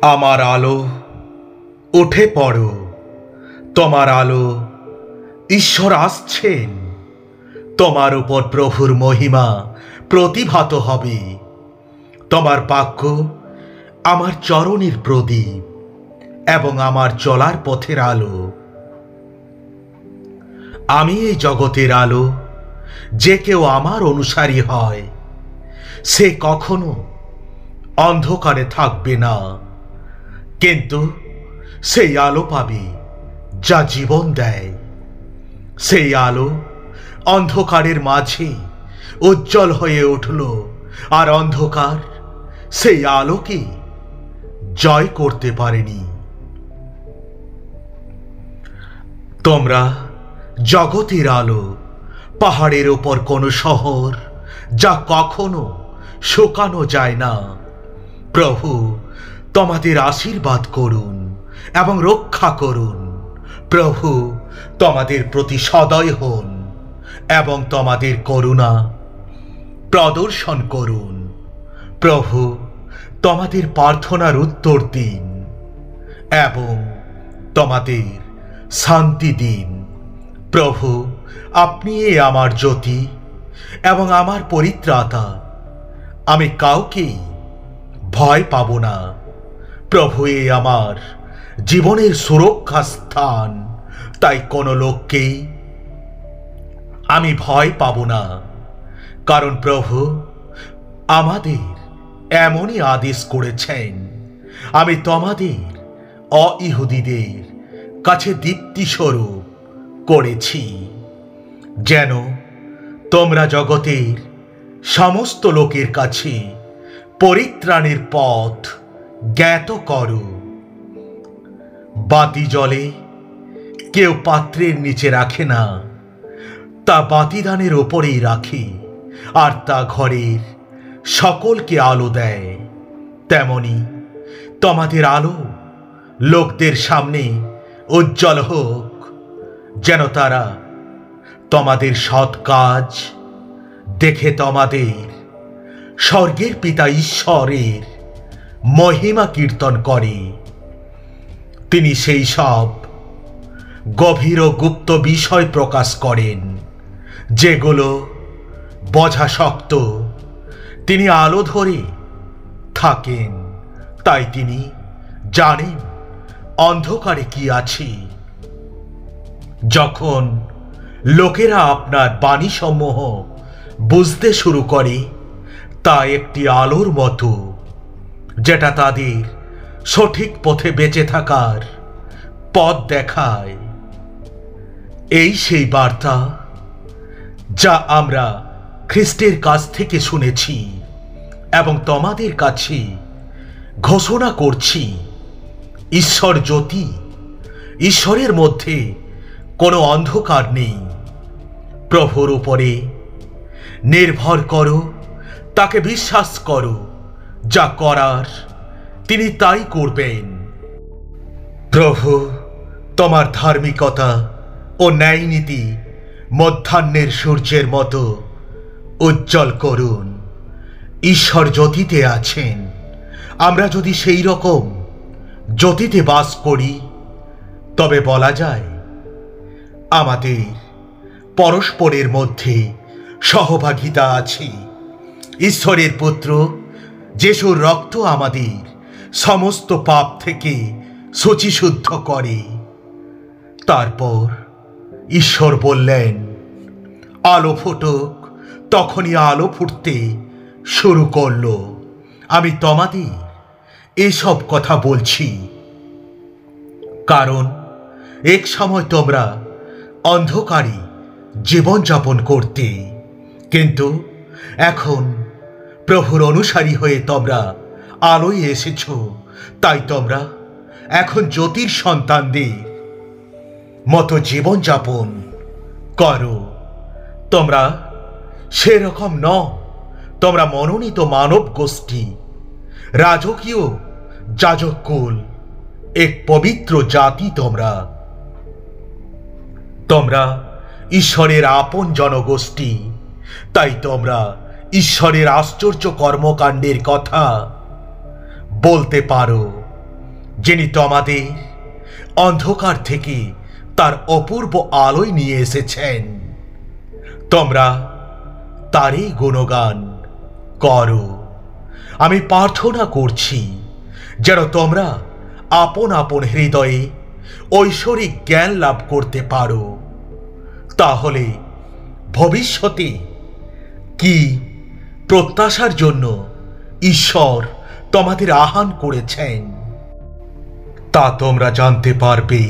আমার আলো, উঠে পড়ো। তোমার আলো, ঈশ্বর আসছেন। তোমার উপর প্রভুর মহিমা প্রতিভাত হবে। তোমার বাক্য আমার চরণের প্রদীপ এবং আমার চলার পথের আলো। আমি এই জগতের আলো। যে কেউ আমার অনুসারী হয়, সে কখনো অন্ধকারে থাকবে না, কিন্তু সেই আলো পাবে যা জীবন দেয়। সেই আলো অন্ধকারের মাঝে উজ্জ্বল হয়ে উঠল, আর অন্ধকার সেই আলোকে জয় করতে পারেনি। তোমরা জগতের আলো। পাহাড়ের ওপর কোনো শহর যা কখনো শুকানো যায় না। প্রভু তোমাদের আশীর্বাদ করুন এবং রক্ষা করুন। প্রভু তোমাদের প্রতি সদয় হন এবং তোমাদের করুণা প্রদর্শন করুন। প্রভু তোমাদের প্রার্থনার উত্তর দিন এবং তোমাদের শান্তি দিন। প্রভু আপনি আমার জ্যোতি এবং আমার পরিত্রাতা। আমি কাউকেই ভয় পাব না। প্রভু আমার জীবনের সুরক্ষা স্থান, তাই কোনো লোককেই আমি ভয় পাব না। কারণ প্রভু আমাদের এমনই আদেশ করেছেন, আমি তোমাদের অইহুদীদের কাছে দীপ্তিস্বরূপ করেছি, যেন তোমরা জগতের সমস্ত লোকের কাছে পরিত্রাণের পথ জ্ঞাত করো। বাতি জ্বলে কেউ পাত্রের নিচে রাখে না, তা বাতিদানের ওপরেই রাখে, আর তা ঘরের সকলকে আলো দেয়। তেমনি তোমাদের আলো লোকদের সামনে উজ্জ্বল হোক, যেন তারা তোমাদের সৎ কাজ দেখে তোমাদের স্বর্গের পিতা ঈশ্বরের মহিমা কীর্তন করে। তিনি সেই সব গভীর ও গুপ্ত বিষয় প্রকাশ করেন, যেগুলো বোঝা শক্ত। তিনি আলো ধরে থাকেন, তাই তিনি জানেন অন্ধকারে কি আছে। যখন লোকেরা আপনার বাণীসমূহ বুঝতে শুরু করে, তা একটি আলোর মতো, যেটা তাদের সঠিক পথে বেঁচে থাকার পথ দেখায়। এই সেই বার্তা যা আমরা খ্রিস্টের কাছ থেকে শুনেছি এবং তোমাদের কাছে ঘোষণা করছি। ঈশ্বর জ্যোতি, ঈশ্বরের মধ্যে কোনো অন্ধকার নেই। প্রভুর উপরে নির্ভর করো, তাকে বিশ্বাস করো। যা করার তিনি তাই করবেন। প্রভু তোমার ধার্মিকতা ও ন্যায় নীতি মধ্যাহ্নের সূর্যের মতো উজ্জ্বল করুন। ঈশ্বর জ্যোতিতে আছেন। আমরা যদি সেই রকম জ্যোতিতে বাস করি, তবে বলা যায় আমাদের পরস্পরের মধ্যে সহভাগিতা আছে। ঈশ্বরের পুত্র যিশুর রক্ত আমাদের সমস্ত পাপ থেকে শুচিশুদ্ধ করে। তারপর ঈশ্বর বললেন, আলো ফুটুক। তখনই আলো ফুটতে শুরু করল। আমি তোমাদের এসব কথা বলছি কারণ এক সময় তোমরা অন্ধকারে জীবনযাপন করতে, কিন্তু এখন প্রভুর অনুসারী হয়ে তোমরা আলোয় এসেছ। তাই তোমরা এখন জ্যোতির সন্তানদের মতো জীবনযাপন করো। তোমরা সেরকম নও। তোমরা মনোনীত মানব গোষ্ঠী, রাজকীয় যাজককুল, এক পবিত্র জাতি। তোমরা ঈশ্বরের আপন জনগোষ্ঠী। তাই তোমরা ঈশ্বরের আশ্চর্য কর্মকাণ্ডের কথা বলতে পারো, যিনি তোমাদের অন্ধকার থেকে তার অপূর্ব আলোয় নিয়ে এসেছেন। তোমরা তারই গুণগান করো। আমি প্রার্থনা করছি যেন তোমরা আপন আপন হৃদয়ে ঐশ্বরিক জ্ঞান লাভ করতে পারো। তাহলে ভবিষ্যতে কি প্রত্যাশার জন্য ঈশ্বর তোমাদের আহ্বান করেছেন তা তোমরা জানতে পারবে।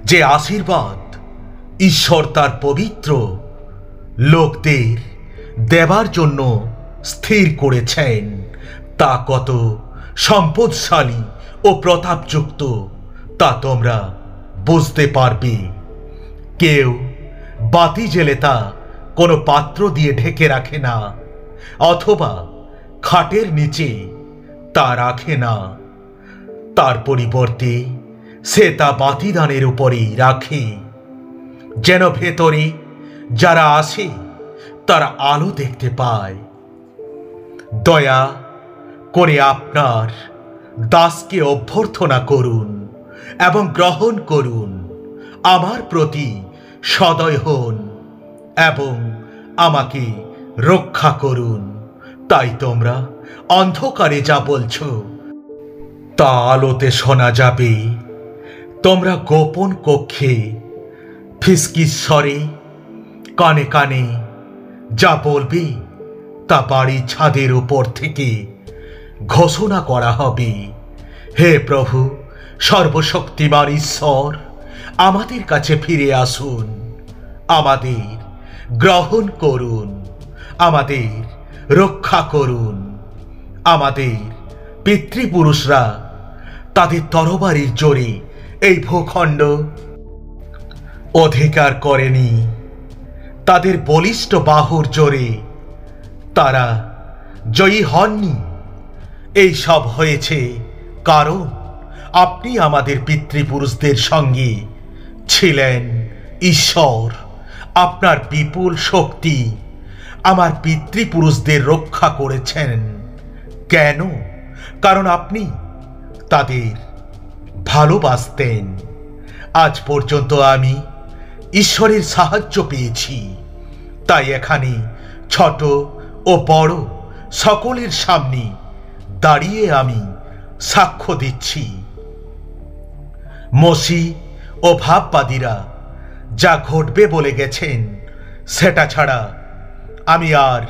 যে আশীর্বাদ ঈশ্বর তার পবিত্র লোকদের দেবার জন্য স্থির করেছেন তা কত সম্পদশালী ও প্রতাপযুক্ত তা তোমরা বুঝতে পারবে। কেউ বাতি জেলে তা কোনো পাত্র দিয়ে ঢেকে রাখে না, অথবা খাটের নিচে তা রাখে না। তার পরিবর্তে সে তা বাতিদানের উপরেই রাখে, যেন ভেতরে যারা আসে তারা আলো দেখতে পায়। দয়া করে আপনার দাসকে অভ্যর্থনা করুন এবং গ্রহণ করুন। আমার প্রতি সদয় হন এবং আমাকে রক্ষা করুন। তাই তোমরা অন্ধকারে যা বলছো তা আলোতে শোনা যাবে। তোমরা গোপন কক্ষে ফিসকির স্বরে কানে কানে যা বলবে তা বাড়ির ছাদের উপর থেকে ঘোষণা করা হবে। হে প্রভু সর্বশক্তিমান ঈশ্বর, আমাদের কাছে ফিরে আসুন, আমাদের গ্রহণ করুন, আমাদের রক্ষা করুন। আমাদের পিতৃপুরুষরা তাদের তরবারির জোরে এই ভূখণ্ড অধিকার করেনি, তাদের বলিষ্ঠ বাহুর জোরে তারা জয়ী হননি। এই সব হয়েছে কারণ আপনি আমাদের পিতৃপুরুষদের সঙ্গে ছিলেন। ঈশ্বর আপনার বিপুল শক্তি আমার পিতৃপুরুষদের রক্ষা করেছেন। কেন? কারণ আপনি তাদের ভালোবাসতেন। আজ পর্যন্ত আমি ঈশ্বরের সাহায্য পেয়েছি, তাই এখানে ছোট ও বড় সকলের সামনে দাঁড়িয়ে আমি সাক্ষ্য দিচ্ছি। মসি ও ভাববাদীরা যা ঘটবে বলে গেছেন সেটা ছাড়া আমি আর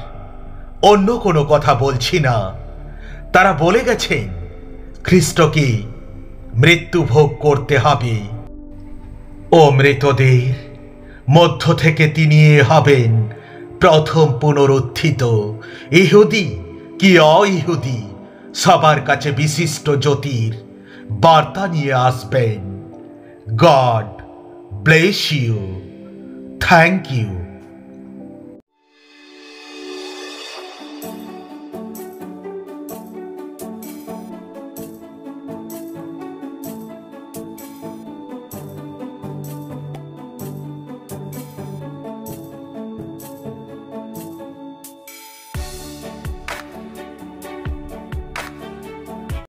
অন্য কোনো কথা বলছি না। তারা বলে গেছেন খ্রিস্টকে মৃত্যু ভোগ করতে হবে ও মৃতদের মধ্য থেকে তিনি হবেন প্রথম পুনরুত্থিত। ইহুদি কি অইহুদি সবার কাছে বিশিষ্ট জ্যোতির বার্তা নিয়ে আসবেন। God bless you. Thank you.